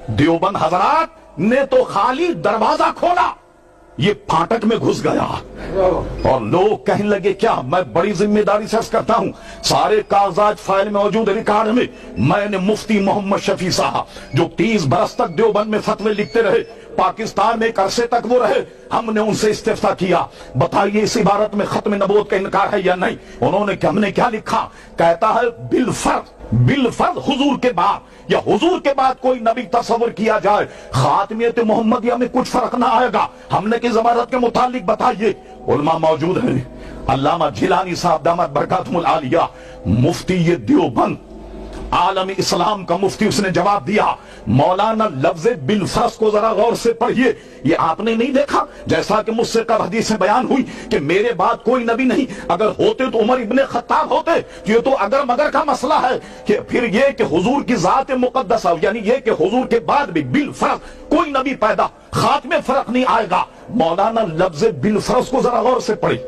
دیوبند حضرات نے تو خالی دروازہ کھولا، یہ پھاٹک میں گھس گیا اور لوگ کہنے لگے کیا؟ میں بڑی ذمہ داری سے عرض کرتا ہوں، سارے کاغذات فائل میں موجود، ریکارڈ میں نے مفتی محمد شفیع صاحب جو 30 برس تک دیوبند میں فتوے لکھتے رہے، پاکستان میں ایک عرصے تک وہ رہے، ہم نے ان سے استفتاء کیا، بتائیے اس عبارت میں ختم نبوت کا انکار ہے یا نہیں؟ انہوں نے کہ ہم نے کیا لکھا؟ کہتا ہے بالفرض حضور کے بعد یا حضور کے بعد کوئی نبی تصور کیا جائے خاتمیت محمدیہ میں کچھ فرق نہ آئے گا۔ ہم نے کس عبارت کے متعلق بتائیے؟ علماء موجود ہیں، علامہ جیلانی صاحب دامت برکاتہم العالیہ، مفتی دیوبند، عالم اسلام کا مفتی، اس نے جواب دیا مولانا لفظ بالفرض کو ذرا غور سے پڑھیے، یہ آپ نے نہیں دیکھا جیسا کہ مجھ سے کب حدیث میں بیان ہوئی کہ میرے بعد کوئی نبی نہیں، اگر ہوتے تو عمر ابن خطاب ہوتے، یہ تو اگر مگر کا مسئلہ ہے کہ پھر یہ کہ حضور کی ذات مقدسہ یعنی یہ کہ حضور کے بعد بھی بالفرض کوئی نبی پیدا، خاتمے فرق نہیں آئے گا۔ مولانا لفظ بالفرض کو ذرا غور سے پڑھی،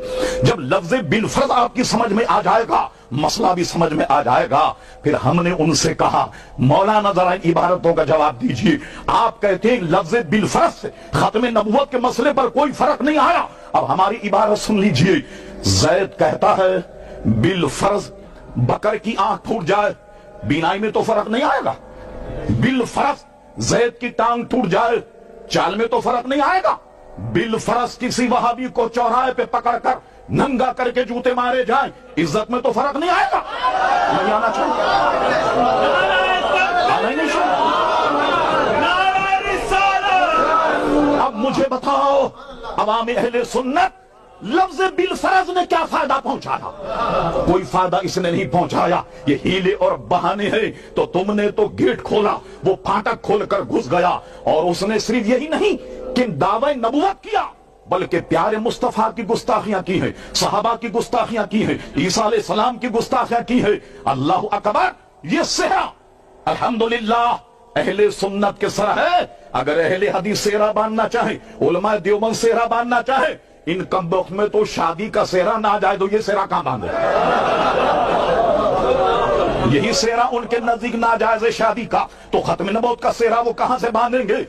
جب لفظ بالفرض آپ کی سمجھ میں آ جائے گا مسئلہ بھی سمجھ میں آ جائے گا۔ پھر ہم نے ان سے کہا مولانا ذرا ان عبارتوں کا جواب دیجیے، آپ کہتے ہیں لفظ بالفرض سے ختم نبوت کے مسئلے پر کوئی فرق نہیں آیا، اب ہماری عبارت سن لیجیے۔ زید کہتا ہے بالفرض بکر کی آنکھ پھوٹ جائے بینائی میں تو فرق نہیں آئے گا، بالفرض زید کی ٹانگ ٹوٹ جائے چال میں تو فرق نہیں آئے گا، بالفرض کسی وہابی کو چوراہے پہ پکڑ کر ننگا کر کے جوتے مارے جائیں عزت میں تو فرق نہیں آئے گا۔ نہیں آنا چاہیے، اب مجھے بتاؤ عوام اہل سنت لفظ بالفرض نے کیا فائدہ پہنچایا؟ کوئی فائدہ اس نے نہیں پہنچایا، یہ ہیلے اور بہانے ہیں۔ تو تم نے تو گیٹ کھولا، وہ پھاٹک کھول کر گھس گیا، اور اس نے صرف یہی نہیں کہ دعوی نبوت کیا بلکہ پیارے مصطفیٰ کی گستاخیاں کی ہیں، صحابہ کی گستاخیاں کی ہیں، عیسیٰ علیہ السلام کی گستاخیاں کی ہیں۔ اللہ اکبر، یہ صحرا الحمدللہ اہل سنت کے سر ہے۔ اگر اہل حدیث صحرا باندھنا چاہیں، علماء دیوبند صحرا باندھنا چاہیں، ان کم وقت میں تو شادی کا صحرا نہ جائے تو یہ صحرا کہاں باندھے؟ یہی صحرا ان کے نزدیک ناجائز شادی کا، تو ختم نبوت کا صحرا وہ کہاں سے باندھیں گے؟